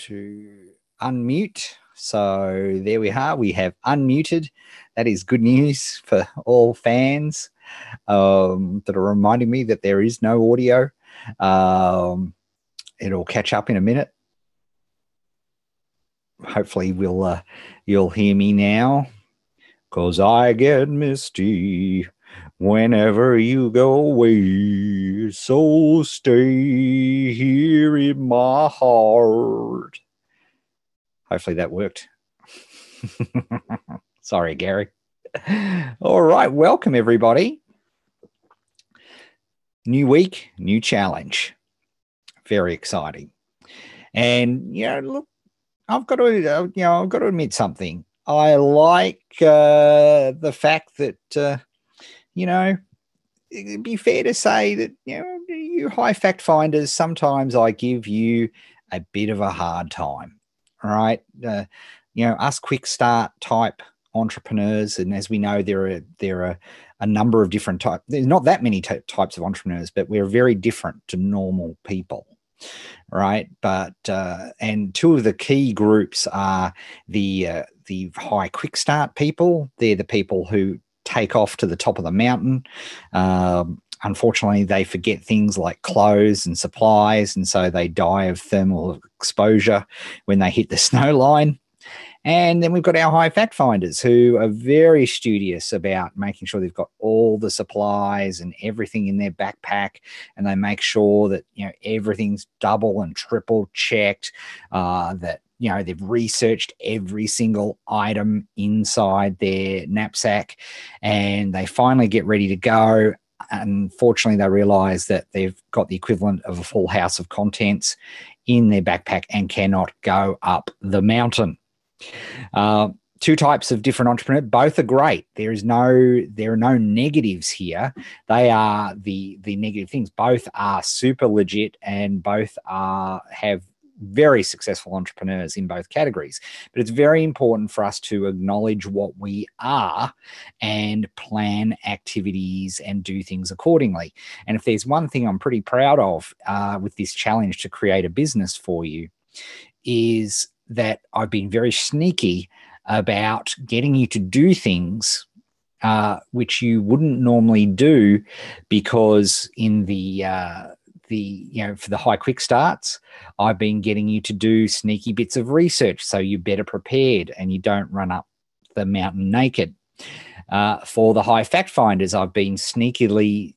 to unmute. So there we are. We have unmuted. That is good news for all fans that are reminding me that there is no audio. It'll catch up in a minute. Hopefully you'll hear me now, because I get misty whenever you go away. So stay here in my heart. Hopefully that worked. Sorry, Gary. All right. Welcome, everybody. New week, new challenge. Very exciting. And, look, I've got to admit something. I like the fact that, it'd be fair to say that, you high fact finders, sometimes I give you a bit of a hard time, right? Us quick start type entrepreneurs, and as we know, there are a number of different types. There's not that many types of entrepreneurs, but we're very different to normal people, right? But and two of the key groups are the high quick start people. They're the people who take off to the top of the mountain. Unfortunately, they forget things like clothes and supplies, and so they die of thermal exposure when they hit the snow line. And then we've got our high fact finders who are very studious about making sure they've got all the supplies and everything in their backpack, and they make sure that everything's double and triple checked, that they've researched every single item inside their knapsack, and they finally get ready to go. Unfortunately, they realize that they've got the equivalent of a full house of contents in their backpack and cannot go up the mountain. Two types of different entrepreneurs. Both are great. There are no negatives here. They are the negative things. Both are super legit, and both have very successful entrepreneurs in both categories. But it's very important for us to acknowledge what we are and plan activities and do things accordingly. And if there's one thing I'm pretty proud of with this challenge to create a business for you, is that I've been very sneaky about getting you to do things which you wouldn't normally do, because in for the high quick starts, I've been getting you to do sneaky bits of research so you're better prepared and you don't run up the mountain naked. For the high fact finders, I've been sneakily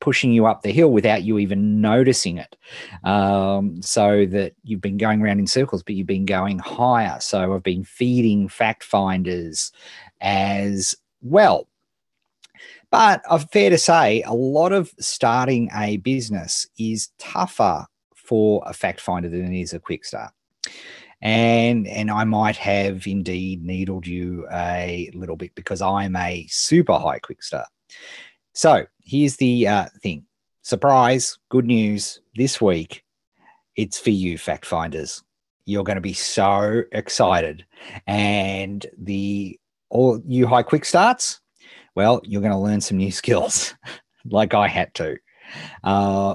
pushing you up the hill without you even noticing it, so that you've been going around in circles, but you've been going higher. So I've been feeding fact finders as well. But fair to say, a lot of starting a business is tougher for a fact finder than it is a quick start. And I might have indeed needled you a little bit, because I'm a super high quick start. So here's the thing. Surprise, good news this week. It's for you, fact finders. You're going to be so excited. And all you high quick starts, well, you're going to learn some new skills like I had to.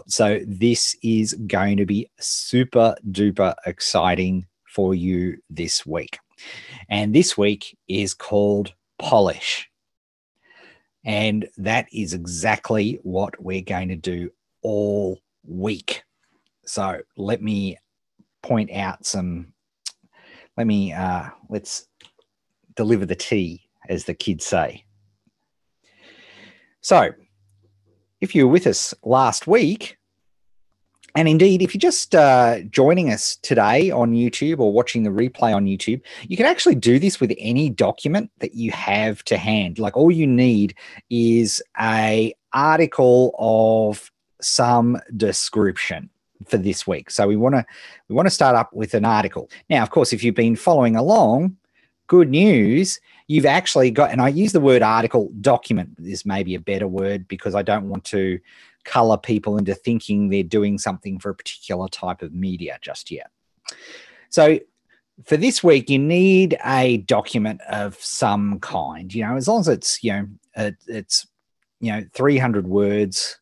So this is going to be super duper exciting for you this week. And this week is called Polish. And that is exactly what we're going to do all week. So let me point out let's deliver the tea, as the kids say. So if you were with us last week, and indeed, if you're just joining us today on YouTube or watching the replay on YouTube, you can actually do this with any document that you have to hand. Like, all you need is an article of some description for this week. So we want to start up with an article. Now, of course, if you've been following along, good news, you've actually got, and I use the word article, document is maybe a better word, because I don't want to color people into thinking they're doing something for a particular type of media just yet. So for this week, you need a document of some kind, as long as it's 300 words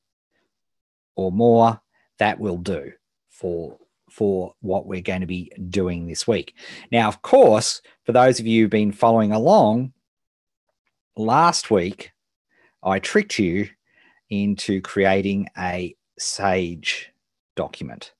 or more, that will do for for what we're going to be doing this week. Now, of course, for those of you who've been following along, last week I tricked you into creating a Sage document.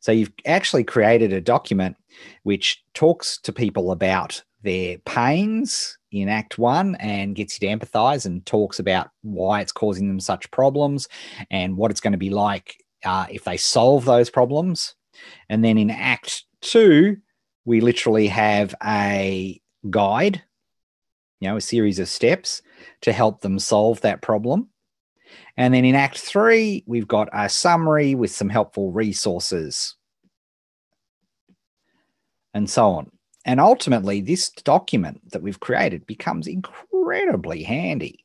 So you've actually created a document which talks to people about their pains in Act 1 and gets you to empathize and talks about why it's causing them such problems and what it's going to be like if they solve those problems. And then in Act 2, we literally have a guide, a series of steps to help them solve that problem. And then in Act 3, we've got a summary with some helpful resources and so on. And ultimately, this document that we've created becomes incredibly handy.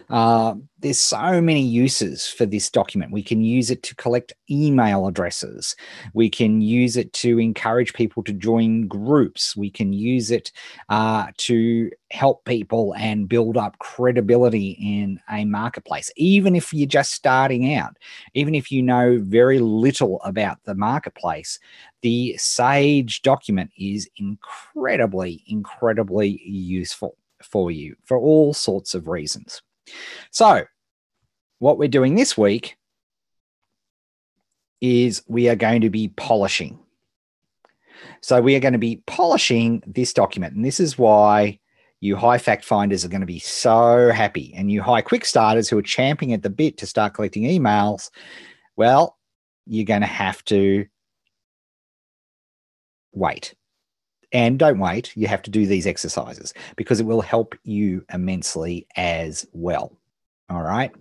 There's so many uses for this document. We can use it to collect email addresses. We can use it to encourage people to join groups. We can use it to help people and build up credibility in a marketplace. Even if you're just starting out, even if you know very little about the marketplace, the Sage document is incredibly, incredibly useful for you for all sorts of reasons. So what we're doing this week is we are going to be polishing. So we are going to be polishing this document. And this is why you high fact finders are going to be so happy. And you high quick starters who are champing at the bit to start collecting emails, well, you're going to have to wait. And don't wait. You have to do these exercises because it will help you immensely as well. All right.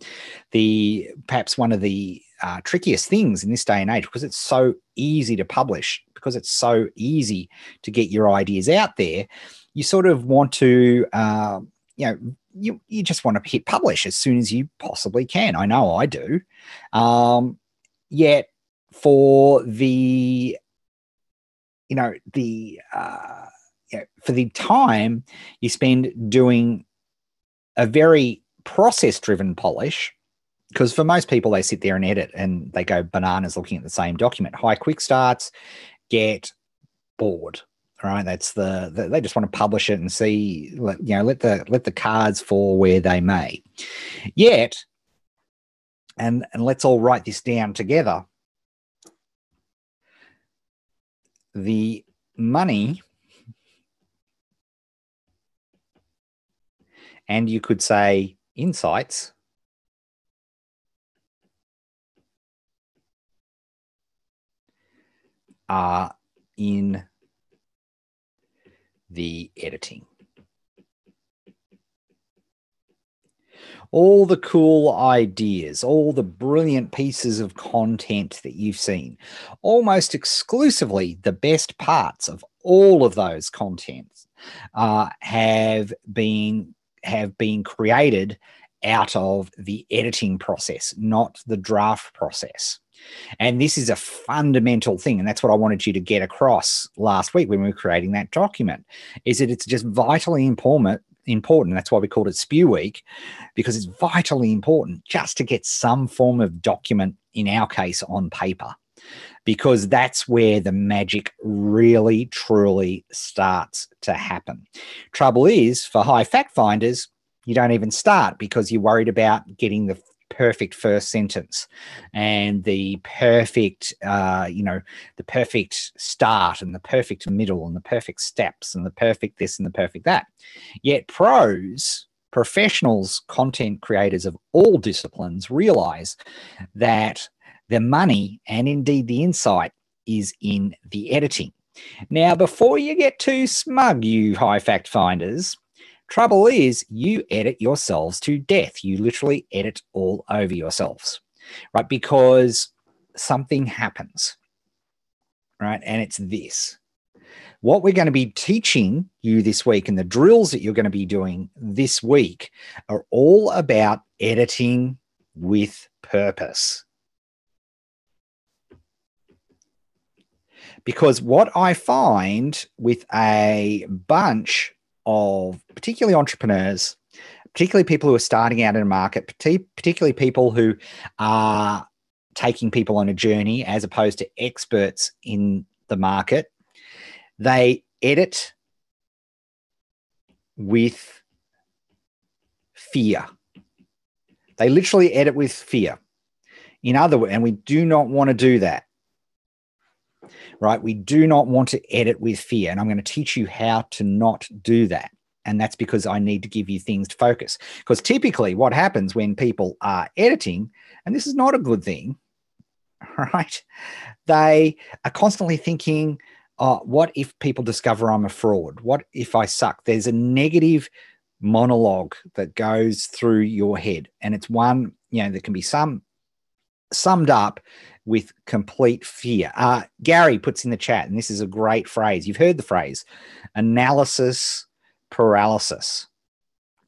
Perhaps one of the trickiest things in this day and age, because it's so easy to publish, because it's so easy to get your ideas out there, you sort of want to, you just want to hit publish as soon as you possibly can. I know I do. Yet for the for the time you spend doing a very process-driven polish, because for most people, they sit there and edit and they go bananas looking at the same document. High quick starts get bored. All right, that's they just want to publish it and see, let the cards fall where they may. Yet, and let's all write this down together. The money, and you could say insights, are in the editing. All the cool ideas, all the brilliant pieces of content that you've seen, almost exclusively the best parts of all of those contents have been created out of the editing process, not the draft process. And this is a fundamental thing. And that's what I wanted you to get across last week when we were creating that document, is that it's just vitally important. That's why we called it Spew Week, because it's vitally important just to get some form of document, in our case, on paper, because that's where the magic really, truly starts to happen. Trouble is, for high fact finders, you don't even start because you're worried about getting the perfect first sentence and the perfect, the perfect start and the perfect middle and the perfect steps and the perfect this and the perfect that. Yet professionals, content creators of all disciplines realize that the money and indeed the insight is in the editing. Now, before you get too smug, you high fact finders, trouble is you edit yourselves to death. You literally edit all over yourselves, right? Because something happens, right? And it's this. What we're going to be teaching you this week and the drills that you're going to be doing this week are all about editing with purpose. Because what I find with a bunch of particularly entrepreneurs, particularly people who are starting out in a market, particularly people who are taking people on a journey as opposed to experts in the market, they edit with fear. They literally edit with fear. In other words, and we do not want to do that, right? We do not want to edit with fear. And I'm going to teach you how to not do that. And that's because I need to give you things to focus. Because typically what happens when people are editing, and this is not a good thing, right? They are constantly thinking, what if people discover I'm a fraud? What if I suck? There's a negative monologue that goes through your head. And it's one, that can be summed up with complete fear. Gary puts in the chat, and this is a great phrase. You've heard the phrase, analysis paralysis.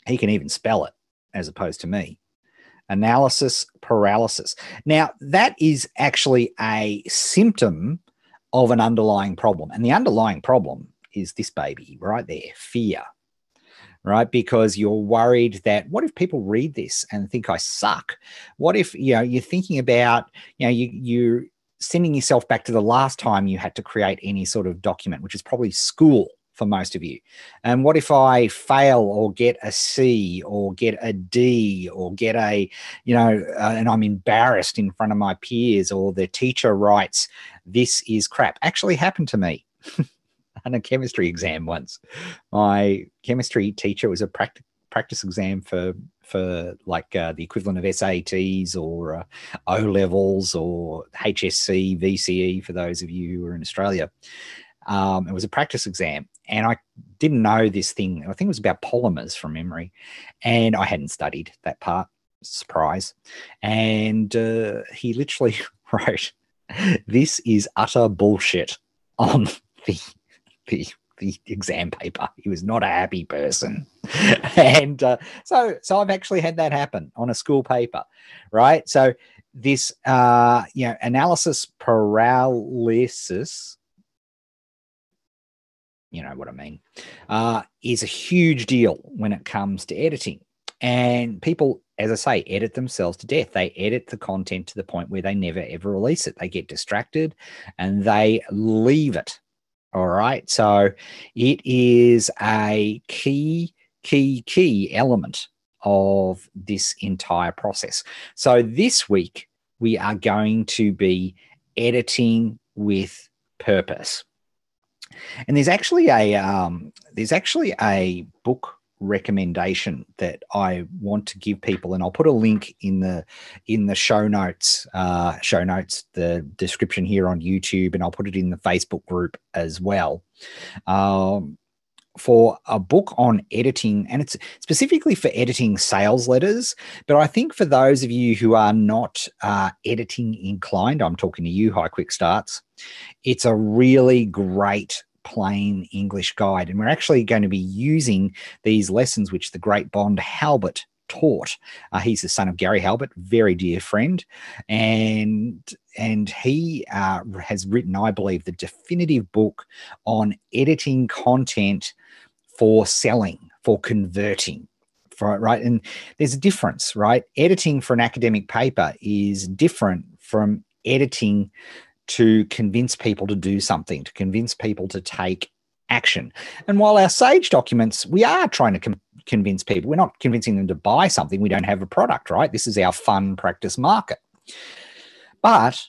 He can even spell it as opposed to me. Analysis paralysis. Now, that is actually a symptom of an underlying problem. And the underlying problem is this baby right there, fear, right? Because you're worried that what if people read this and think I suck? What if, you're thinking about, you're sending yourself back to the last time you had to create any sort of document, which is probably school for most of you. And what if I fail or get a C or get a D or get and I'm embarrassed in front of my peers, or the teacher writes, this is crap. Actually happened to me on a chemistry exam once. My chemistry teacher was a practice exam for like the equivalent of SATs or O levels or HSC, VCE for those of you who are in Australia. It was a practice exam, and I didn't know this thing. I think it was about polymers from memory, and I hadn't studied that part. Surprise. And he literally wrote, this is utter bullshit on the exam paper. He was not a happy person. And so I've actually had that happen on a school paper, right? So this, analysis paralysis, you know what I mean, is a huge deal when it comes to editing. And people, as I say, edit themselves to death. They edit the content to the point where they never, ever release it. They get distracted and they leave it. All right. So it is a key element of this entire process. So this week, we are going to be editing with purpose. And there's actually a book recommendation that I want to give people, and I'll put a link in the show notes, the description here on YouTube, and I'll put it in the Facebook group as well. For a book on editing, and it's specifically for editing sales letters. But I think for those of you who are not editing inclined, I'm talking to you, High Quick Starts, it's a really great plain English guide. And we're actually going to be using these lessons, which the great Bond Halbert taught. He's the son of Gary Halbert, very dear friend. And he has written, I believe, the definitive book on editing content for selling, for converting, right? And there's a difference, right? Editing for an academic paper is different from editing to convince people to do something, to convince people to take action. And while our Sage documents, we are trying to convince people, we're not convincing them to buy something. We don't have a product, right? This is our fun practice market. But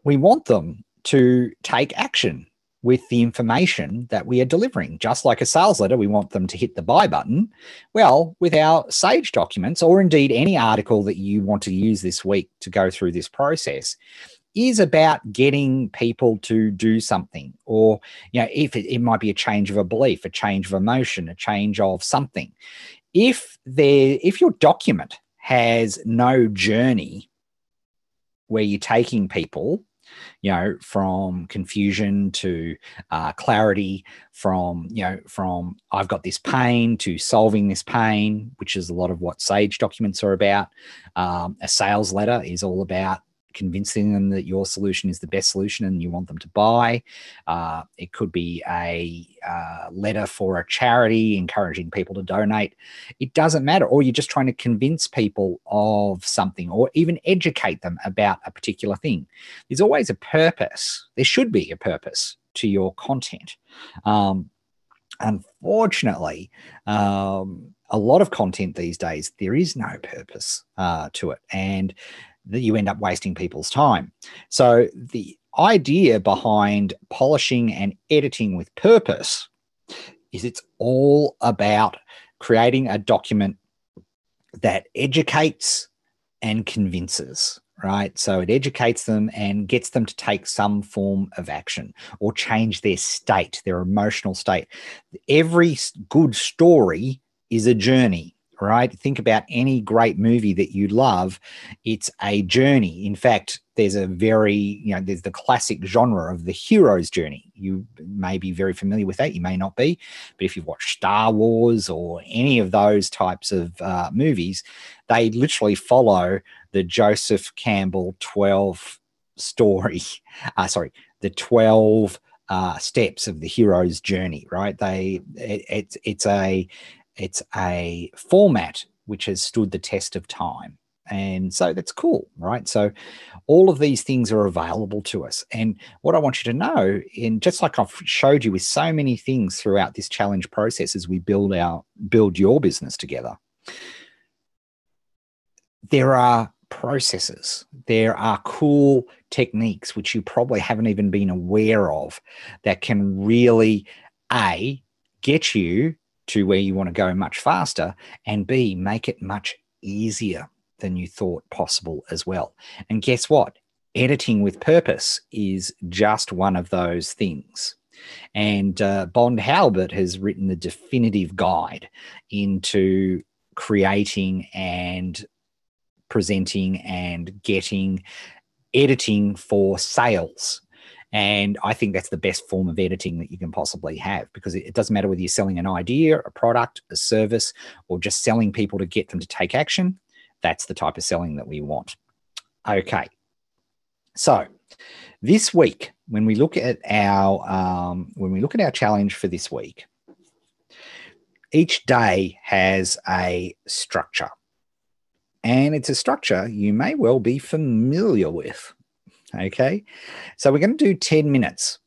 we want them to take action with the information that we are delivering. Just like a sales letter, we want them to hit the buy button. Well, with our Sage documents, or indeed any article that you want to use this week to go through this process, is about getting people to do something. Or, if it might be a change of a belief, a change of emotion, a change of something. If your document has no journey where you're taking people, from confusion to clarity, from I've got this pain to solving this pain, which is a lot of what Sage documents are about. A sales letter is all about convincing them that your solution is the best solution and you want them to buy. It could be a letter for a charity encouraging people to donate. It doesn't matter. Or you're just trying to convince people of something, or even educate them about a particular thing. There's always a purpose. There should be a purpose to your content. Unfortunately, a lot of content these days, there is no purpose to it, and that you end up wasting people's time. So the idea behind polishing and editing with purpose is it's all about creating a document that educates and convinces, right? So it educates them and gets them to take some form of action or change their state, their emotional state. Every good story is a journey, right? Think about any great movie that you love. It's a journey. In fact, there's there's the classic genre of the hero's journey. You may be very familiar with that. You may not be. But if you've watched Star Wars or any of those types of movies, they literally follow the Joseph Campbell 12 story. The 12 steps of the hero's journey, right? It's a format which has stood the test of time. And so that's cool, right? So all of these things are available to us. And what I want you to know, and just like I've showed you with so many things throughout this challenge process as we build your business together, there are processes, there are cool techniques which you probably haven't even been aware of that can really, A, get you to where you want to go much faster, and B, make it much easier than you thought possible as well. And guess what? Editing with purpose is just one of those things. And Bond Halbert has written the definitive guide into creating and presenting and getting editing for sales. And I think that's the best form of editing that you can possibly have, because it doesn't matter whether you're selling an idea, a product, a service, or just selling people to get them to take action. That's the type of selling that we want. Okay. So this week, when we look at our challenge for this week, each day has a structure. And it's a structure you may well be familiar with. Okay, so we're going to do 10 minutes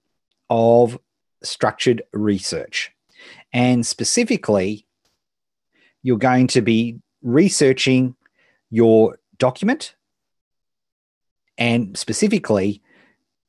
of structured research. And specifically, you're going to be researching your document, and specifically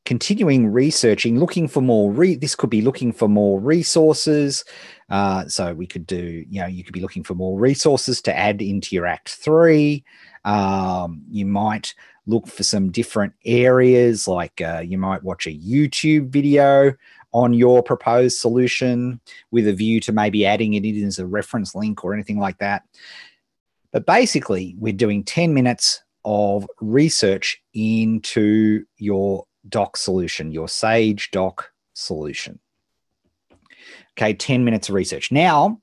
continuing researching, looking for more. This could be looking for more resources. So we could do, you could be looking for more resources to add into your Act 3. You might look for some different areas, like you might watch a YouTube video on your proposed solution with a view to maybe adding it in as a reference link or anything like that. But basically, we're doing 10 minutes of research into your doc solution, your Sage doc solution. Okay, 10 minutes of research. Now,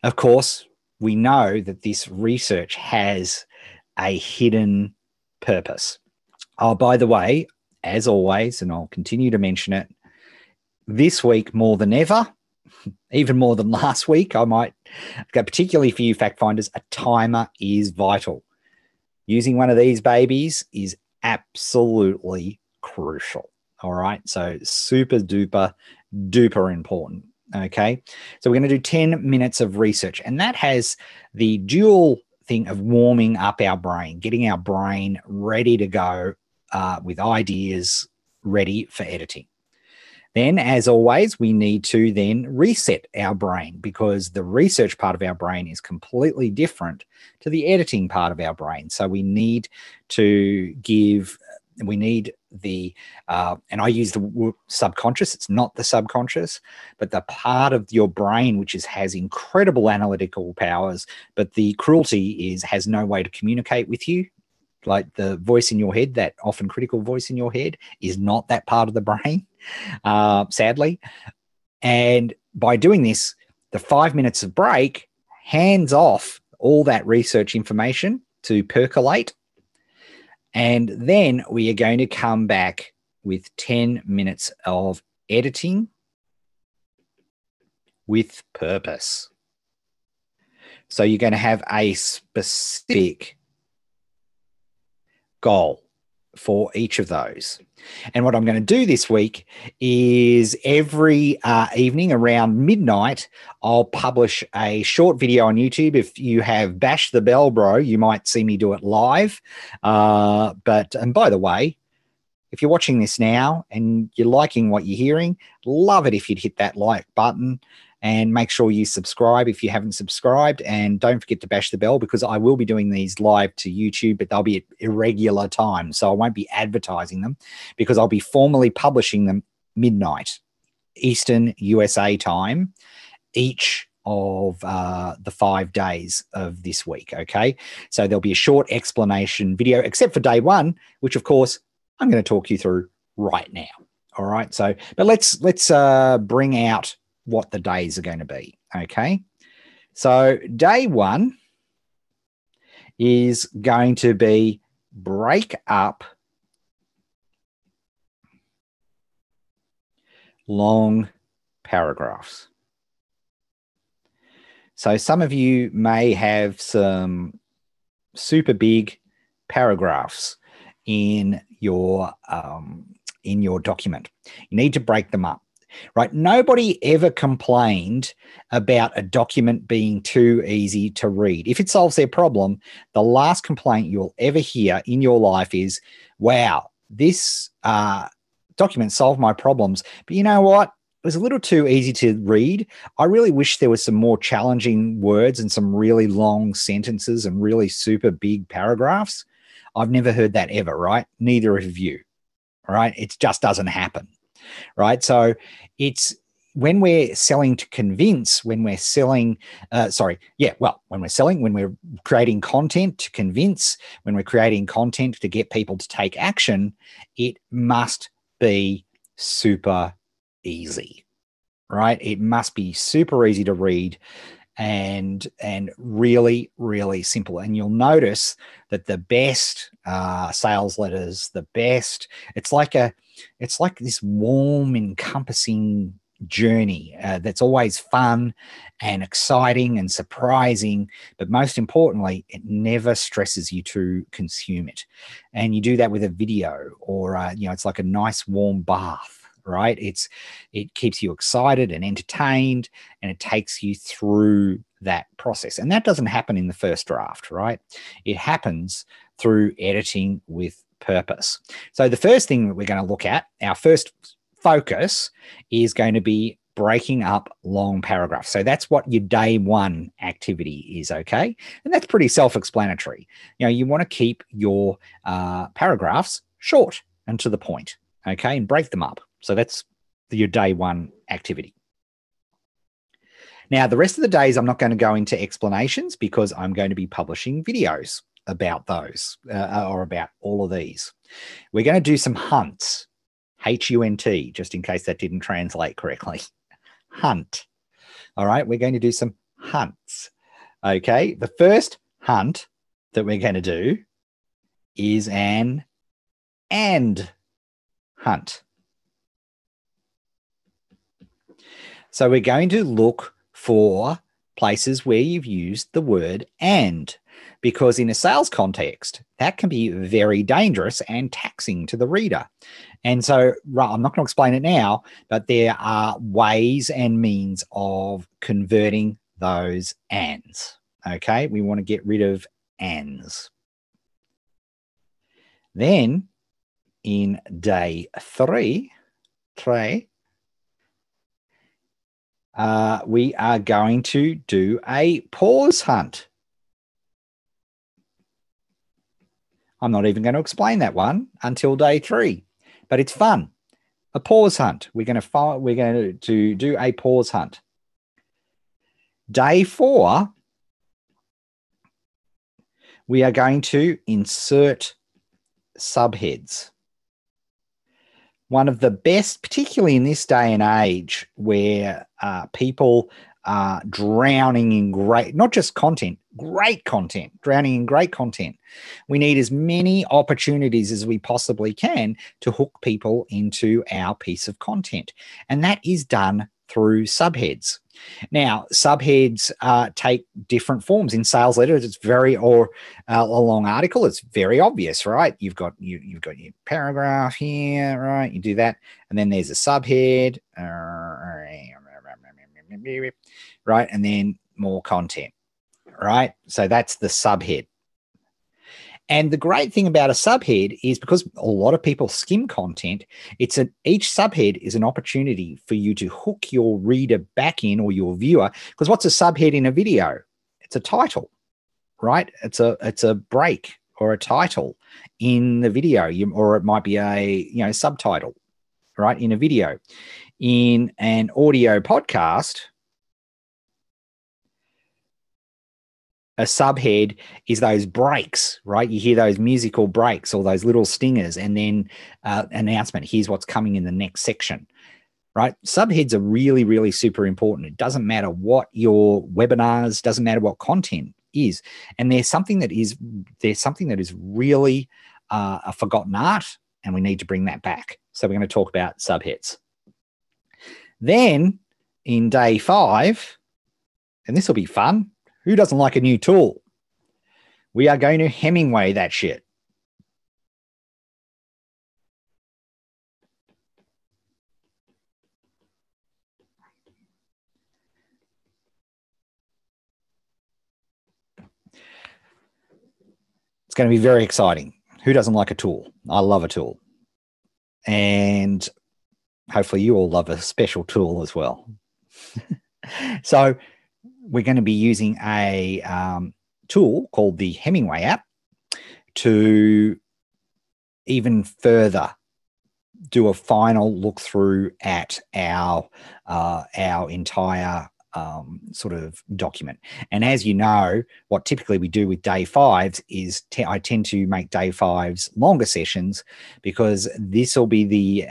of course, we know that this research has a hidden purpose. Oh, by the way, as always, and I'll continue to mention it, this week more than ever, even more than last week, I might go, particularly for you fact finders, a timer is vital. Using one of these babies is absolutely crucial. All right. So super duper important. Okay. So we're going to do 10 minutes of research, and that has the dual thing of warming up our brain, getting our brain ready to go with ideas ready for editing. Then, as always, we need to then reset our brain, because the research part of our brain is completely different to the editing part of our brain. So we need to and I use the word subconscious. It's not the subconscious, but the part of your brain which has incredible analytical powers, but the cruelty has no way to communicate with you. Like the voice in your head, that often critical voice in your head, is not that part of the brain, sadly. And by doing this, the 5 minutes of break hands off all that research information to percolate. And then we are going to come back with 10 minutes of editing with purpose. So you're going to have a specific goal for each of those. And what I'm going to do this week is every evening around midnight, I'll publish a short video on YouTube. If you have bashed the bell, bro, you might see me do it live. And by the way, if you're watching this now and you're liking what you're hearing, love it if you'd hit that like button and make sure you subscribe if you haven't subscribed. And don't forget to bash the bell, because I will be doing these live to YouTube, but they'll be at irregular times. So I won't be advertising them, because I'll be formally publishing them midnight Eastern USA time each of the 5 days of this week. Okay. So there'll be a short explanation video, except for day one, which of course I'm going to talk you through right now. All right. So, but let's bring out what the days are going to be. Okay. So day one is going to be break up long paragraphs. So some of you may have some super big paragraphs in your document. You need to break them up. Right? Nobody ever complained about a document being too easy to read. If it solves their problem, the last complaint you'll ever hear in your life is, wow, this document solved my problems. But you know what? It was a little too easy to read. I really wish there was some more challenging words and some really long sentences and really super big paragraphs. I've never heard that ever, right? Neither of you, right? It just doesn't happen. Right. So it's when we're selling to convince, when we're selling, when we're creating content to convince, when we're creating content to get people to take action, it must be super easy, right? It must be super easy to read and really, really simple. And you'll notice that the best sales letters, it's like this warm, encompassing journey that's always fun and exciting and surprising. But most importantly, it never stresses you to consume it. And you do that with a video, or it's like a nice warm bath. Right? It keeps you excited and entertained, and it takes you through that process. And that doesn't happen in the first draft, right? It happens through editing with purpose. So the first thing that we're going to look at, our first focus, is going to be breaking up long paragraphs. So that's what your day one activity is, okay? And that's pretty self-explanatory. You want to keep your paragraphs short and to the point, okay? And break them up. So that's your day one activity. Now, the rest of the days, I'm not going to go into explanations, because I'm going to be publishing videos about those or about all of these. We're going to do some hunts, H-U-N-T, just in case that didn't translate correctly. Hunt. All right, we're going to do some hunts. Okay, the first hunt that we're going to do is an and hunt. So we're going to look for places where you've used the word and, because in a sales context, that can be very dangerous and taxing to the reader. And so I'm not going to explain it now, but there are ways and means of converting those ands. Okay, we want to get rid of ands. Then in day three, we are going to do a pause hunt. I'm not even going to explain that one until day 3, but it's fun. A pause hunt. We're going to do a pause hunt. Day 4, we are going to insert subheads. One of the best, particularly in this day and age where people are drowning in great, not just content, great content, drowning in great content. We need as many opportunities as we possibly can to hook people into our piece of content. And that is done through subheads. Now, subheads take different forms. In sales letters, it's very, or a long article, it's very obvious, right? You've got your paragraph here, right? You do that, and then there's a subhead, right? And then more content, right? So that's the subhead. And the great thing about a subhead is because a lot of people skim content, each subhead is an opportunity for you to hook your reader back in, or your viewer. Because what's a subhead in a video? It's a title, right? It's a break or a title in the video, or it might be a subtitle, right? In a video. In an audio podcast, a subhead is those breaks, right? You hear those musical breaks or those little stingers, and then announcement, here's what's coming in the next section, right? Subheads are really, really super important. It doesn't matter what your webinars, doesn't matter what content is. And there's something that is really a forgotten art, and we need to bring that back. So we're going to talk about subheads. Then in day 5, and this will be fun. Who doesn't like a new tool? We are going to Hemingway that shit. It's going to be very exciting. Who doesn't like a tool? I love a tool. And hopefully you all love a special tool as well. So we're going to be using a tool called the Hemingway app to even further do a final look through at our entire sort of document. And as you know, what typically we do with day 5s is I tend to make day 5s longer sessions, because this will be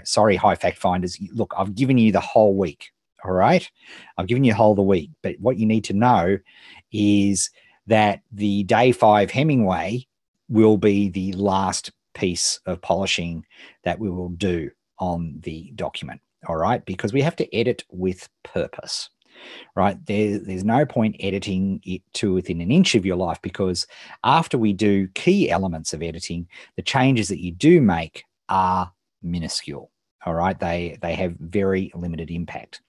sorry, high fact finders, look, I've given you the whole week. All right. I've given you the whole of the week, but what you need to know is that the day 5 Hemingway will be the last piece of polishing that we will do on the document. All right. Because we have to edit with purpose, right? There's no point editing it to within an inch of your life, because after we do key elements of editing, the changes that you do make are minuscule. All right. They have very limited impact.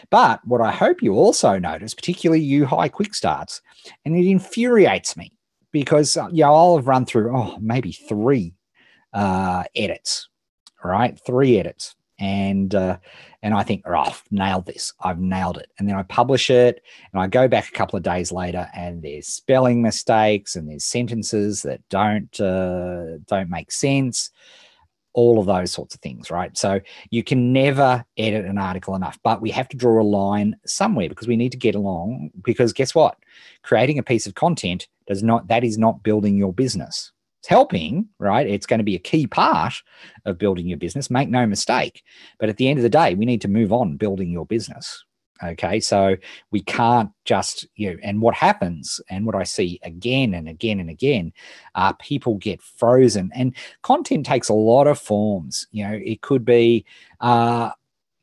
But what I hope you also notice, particularly you high quick starts, and it infuriates me because I'll have run through maybe 3 edits, right? 3 edits, and I think, I've nailed this. I've nailed it. And then I publish it, and I go back a couple of days later, and there's spelling mistakes, and there's sentences that don't make sense. All of those sorts of things, right? So you can never edit an article enough, but we have to draw a line somewhere, because we need to get along. Because guess what? Creating a piece of content is not building your business. It's helping, right? It's going to be a key part of building your business. Make no mistake. But at the end of the day, we need to move on building your business. Okay, so we can't just, and what happens, and what I see again and again and again, people get frozen. And content takes a lot of forms. It could be, I've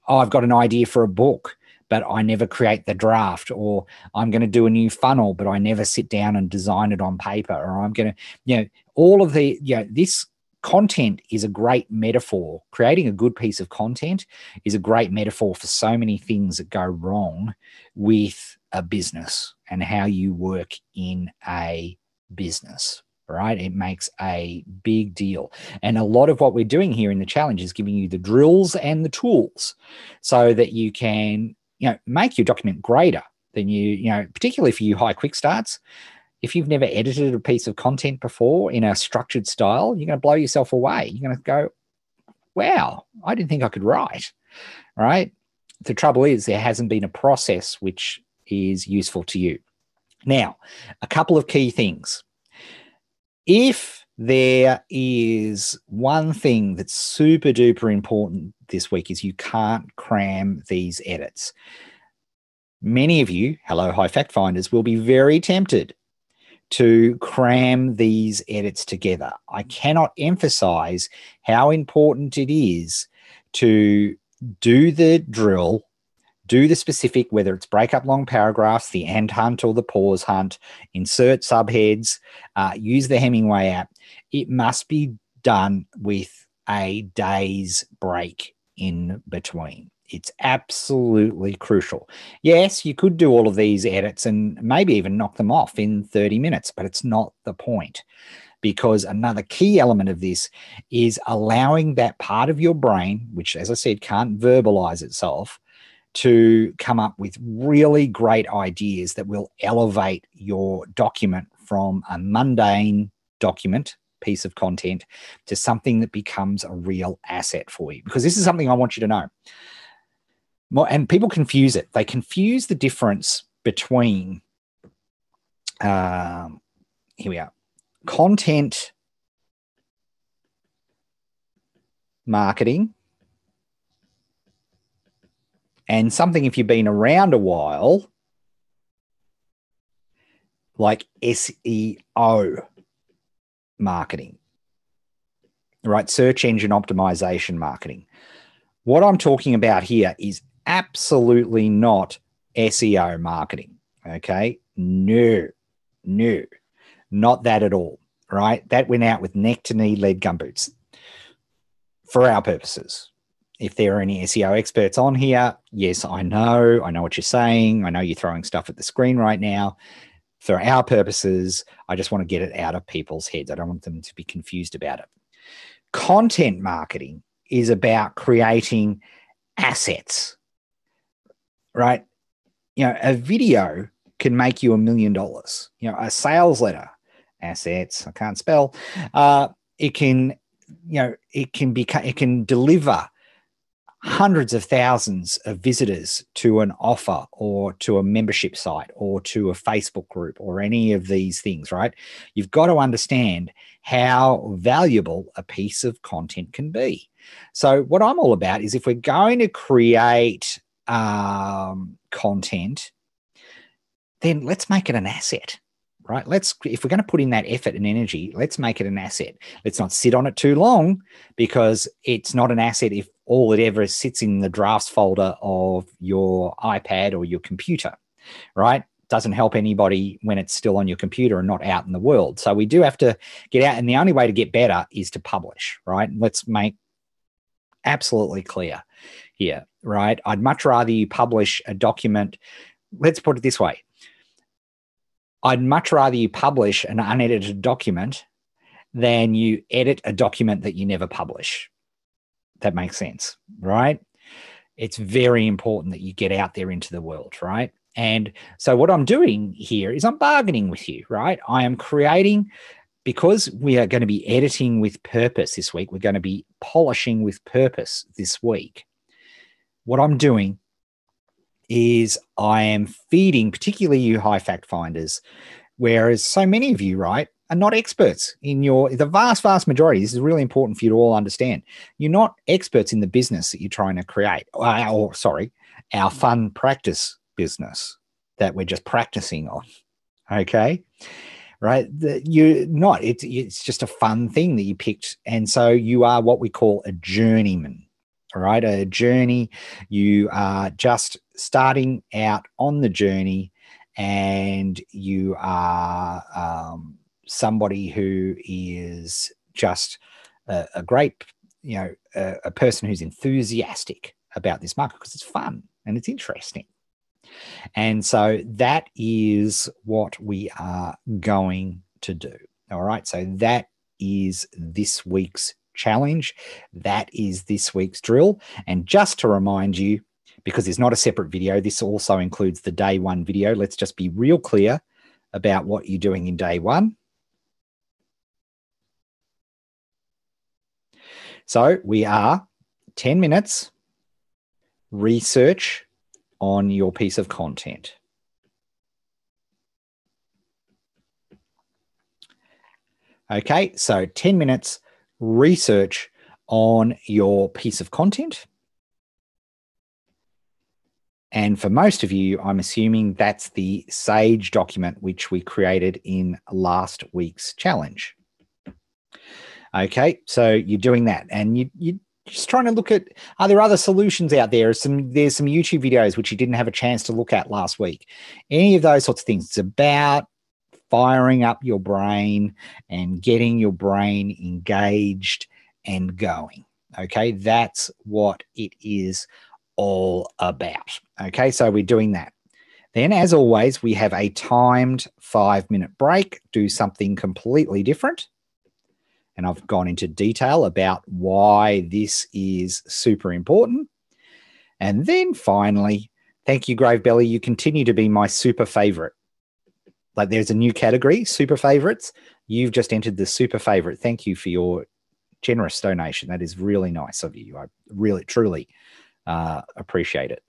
got an idea for a book, but I never create the draft, or I'm going to do a new funnel, but I never sit down and design it on paper, or I'm going to, all of the, this content is a great metaphor. Creating a good piece of content is a great metaphor for so many things that go wrong with a business and how you work in a business, right? It makes a big deal. And a lot of what we're doing here in the challenge is giving you the drills and the tools so that you can, make your document greater than particularly for you high quick starts. If you've never edited a piece of content before in a structured style, you're going to blow yourself away. You're going to go, wow, I didn't think I could write, right? The trouble is there hasn't been a process which is useful to you. Now, a couple of key things. If there is one thing that's super duper important this week, is you can't cram these edits. Many of you, hello, high fact finders, will be very tempted to cram these edits together. I cannot emphasize how important it is to do the drill, do the specific, whether it's break up long paragraphs, the and hunt or the pause hunt, insert subheads, use the Hemingway app. It must be done with a day's break in between. It's absolutely crucial. Yes, you could do all of these edits and maybe even knock them off in 30 minutes, but it's not the point, because another key element of this is allowing that part of your brain, which, as I said, can't verbalize itself, to come up with really great ideas that will elevate your document from a mundane document, piece of content, to something that becomes a real asset for you. Because this is something I want you to know. And people confuse it. They confuse the difference between, here we are, content marketing and something, if you've been around a while, like SEO marketing, right? Search engine optimization marketing. What I'm talking about here is absolutely not SEO marketing, okay? No, not that at all, right? That went out with neck-to-knee lead gumboots for our purposes. If there are any SEO experts on here, yes, I know what you're saying. I know you're throwing stuff at the screen right now. For our purposes, I just want to get it out of people's heads. I don't want them to be confused about it. Content marketing is about creating assets, right? A video can make you $1 million. A sales letter, assets, I can't spell. It can deliver hundreds of thousands of visitors to an offer or to a membership site or to a Facebook group or any of these things, right? You've got to understand how valuable a piece of content can be. So what I'm all about is, if we're going to create content, then let's make it an asset, right? If we're going to put in that effort and energy, let's make it an asset. Let's not sit on it too long, because it's not an asset if all it ever sits in the drafts folder of your iPad or your computer, right? Doesn't help anybody when it's still on your computer and not out in the world. So we do have to get out, and the only way to get better is to publish, right? Let's make absolutely clear here, right? I'd much rather you publish a document. Let's put it this way. I'd much rather you publish an unedited document than you edit a document that you never publish. That makes sense, right? It's very important that you get out there into the world, right? And so what I'm doing here is I'm bargaining with you, right? I am creating, because we are going to be editing with purpose this week, we're going to be polishing with purpose this week. What I'm doing is I am feeding, particularly you high fact finders, whereas so many of you, right, are not experts in the vast majority. This is really important for you to all understand. You're not experts in the business that you're trying to create, our fun practice business that we're just practicing on. Okay. Right. You're not, it's just a fun thing that you picked. And so you are what we call a journeyman. All right. A journey. You are just starting out on the journey, and you are somebody who is just a great, a person who's enthusiastic about this market because it's fun and it's interesting. And so that is what we are going to do. All right. So that is this week's challenge. That is this week's drill. And just to remind you, because there's not a separate video, this also includes the day one video. Let's just be real clear about what you're doing in day one. So we are 10 minutes research on your piece of content. Okay, so 10 minutes research on your piece of content. And for most of you, I'm assuming that's the Sage document which we created in last week's challenge. Okay, so you're doing that, and you're just trying to look at, are there other solutions out there? There's some YouTube videos which you didn't have a chance to look at last week. Any of those sorts of things. It's about firing up your brain and getting your brain engaged and going. Okay, that's what it is all about. Okay, so we're doing that. Then, as always, we have a timed 5-minute break, do something completely different. And I've gone into detail about why this is super important. And then finally, thank you, Grave Belly. You continue to be my super favorite. Like, there's a new category, super favorites. You've just entered the super favorite. Thank you for your generous donation. That is really nice of you. I really, truly appreciate it.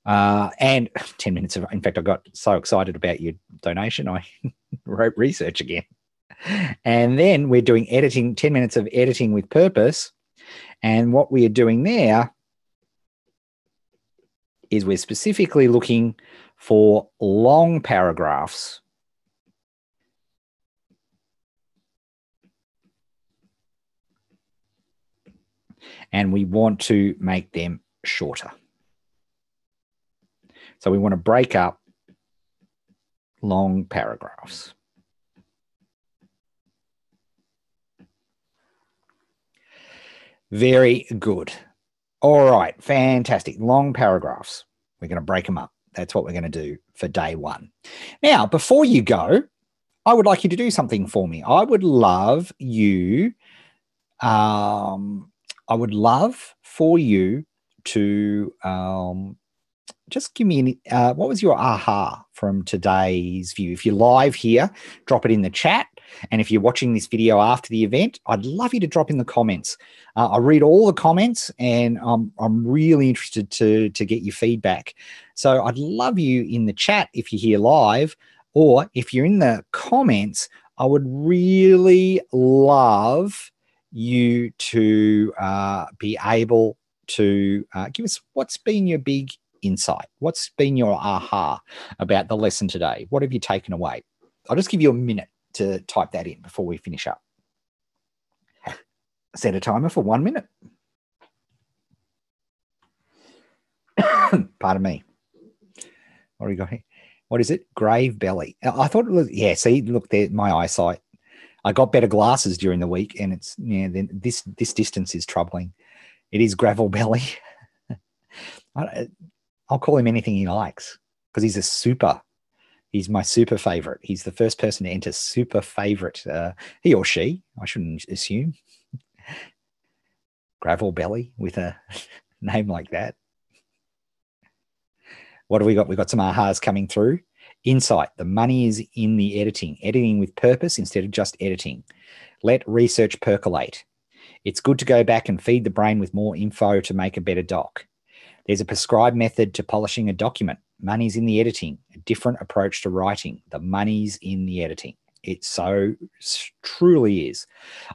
And 10 minutes of, in fact, I got so excited about your donation, I wrote research again. And then we're doing editing, 10 minutes of editing with purpose. And what we are doing there is we're specifically looking for long paragraphs and we want to make them shorter. So we want to break up long paragraphs. Very good. All right, fantastic. Long paragraphs. We're going to break them up. That's what we're going to do for day one. Now, before you go, I would like you to do something for me. I would love you, to just give me what was your aha from today's view? If you're live here, drop it in the chat. And if you're watching this video after the event, I'd love you to drop in the comments. I read all the comments, and I'm really interested to get your feedback. So I'd love you in the chat if you're here live, or if you're in the comments, I would really love you to be able to give us what's been your big insight. What's been your aha about the lesson today? What have you taken away? I'll just give you a minute to type that in before we finish up. Set a timer for 1 minute. Pardon me. What do we got here? What is it? Grave Belly. I thought it was, yeah, see, look there, my eyesight. I got better glasses during the week, and it's, yeah, then this distance is troubling. It is Gravel Belly. I'll call him anything he likes because he's a super. He's my super favorite. He's the first person to enter super favorite. He or she, I shouldn't assume. Gravel Belly with a name like that. What do we got? We got some ahas coming through. Insight. The money is in the editing. Editing with purpose instead of just editing. Let research percolate. It's good to go back and feed the brain with more info to make a better doc. There's a prescribed method to polishing a document. Money's in the editing. A different approach to writing. The money's in the editing. It so truly is.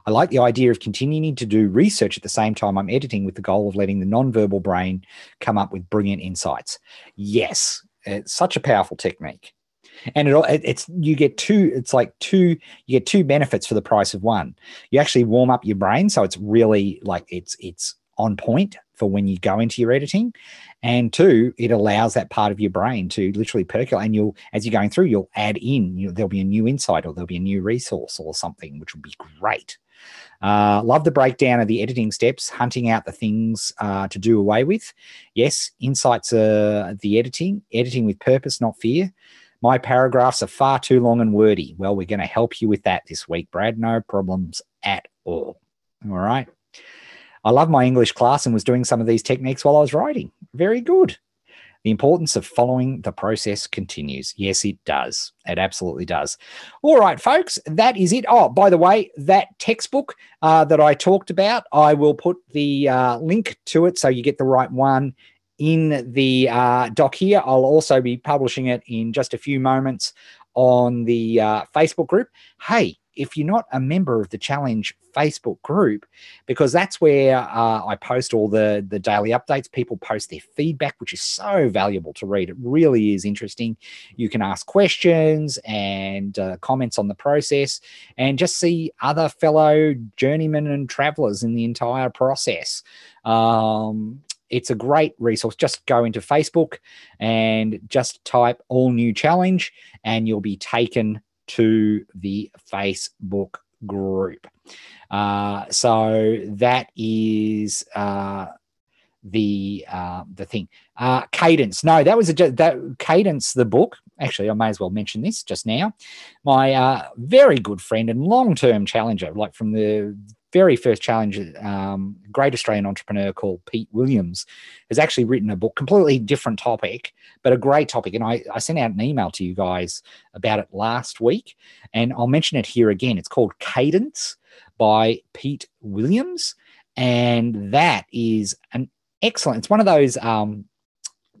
I like the idea of continuing to do research at the same time I'm editing, with the goal of letting the nonverbal brain come up with brilliant insights. Yes, it's such a powerful technique. And you get two benefits for the price of one. You actually warm up your brain, so it's really like it's on point for when you go into your editing. And two, it allows that part of your brain to literally percolate, and as you're going through, you'll add in, there'll be a new insight, or there'll be a new resource or something, which would be great. Love the breakdown of the editing steps, hunting out the things to do away with. Yes, insights are the editing with purpose, not fear. My paragraphs are far too long and wordy. Well, we're going to help you with that this week, Brad. No problems at all. All right. I love my English class and was doing some of these techniques while I was writing. Very good. The importance of following the process continues. Yes, it does. It absolutely does. All right, folks, that is it. Oh, by the way, that textbook that I talked about, I will put the link to it so you get the right one in the doc here. I'll also be publishing it in just a few moments on the Facebook group. Hey, if you're not a member of the challenge Facebook group, because that's where I post all the daily updates. People post their feedback, which is so valuable to read. It really is interesting. You can ask questions and comments on the process, and just see other fellow journeymen and travelers in the entire process. It's a great resource. Just go into Facebook and just type all new challenge, and you'll be taken to the Facebook group. So that is the thing. Cadence. No, that was that Cadence, the book. Actually, I may as well mention this just now. My very good friend and long-term challenger, like from the very first challenge, great Australian entrepreneur called Pete Williams, has actually written a book, completely different topic, but a great topic. And I sent out an email to you guys about it last week, and I'll mention it here again. It's called Cadence by Pete Williams. And that is an excellent, it's one of those,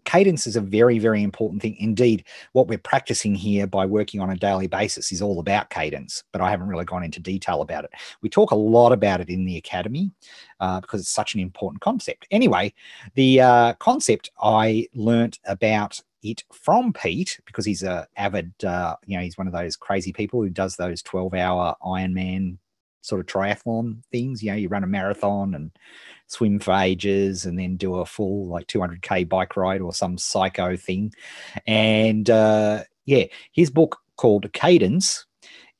cadence is a very, very important thing. Indeed, what we're practicing here by working on a daily basis is all about cadence, but I haven't really gone into detail about it. We talk a lot about it in the academy because it's such an important concept. Anyway, the concept, I learnt about it from Pete because he's a avid, he's one of those crazy people who does those 12-hour Ironman sort of triathlon things. You run a marathon and swim for ages and then do a full like 200K bike ride or some psycho thing. And his book called Cadence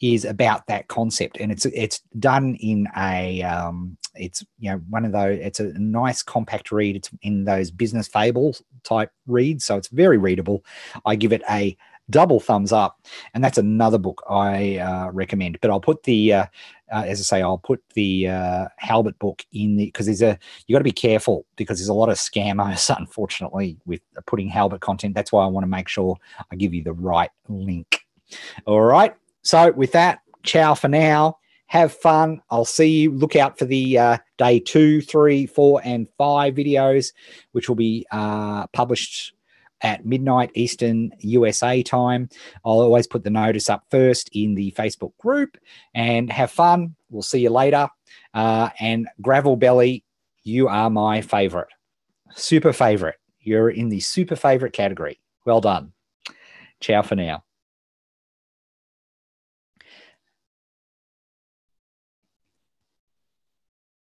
is about that concept, and it's done in a it's one of those, it's a nice compact read. It's in those business fable type reads, so it's very readable. I give it a double thumbs up, and that's another book I recommend. But I'll put the as I say, I'll put the Halbert book in the, because you got to be careful because there's a lot of scammers, unfortunately, with putting Halbert content. That's why I want to make sure I give you the right link. All right. So with that, ciao for now. Have fun. I'll see you. Look out for the day 2, 3, 4, and 5 videos, which will be published at midnight Eastern USA time. I'll always put the notice up first in the Facebook group, and have fun. We'll see you later. And Gravel Belly, you are my favorite. Super favorite. You're in the super favorite category. Well done. Ciao for now.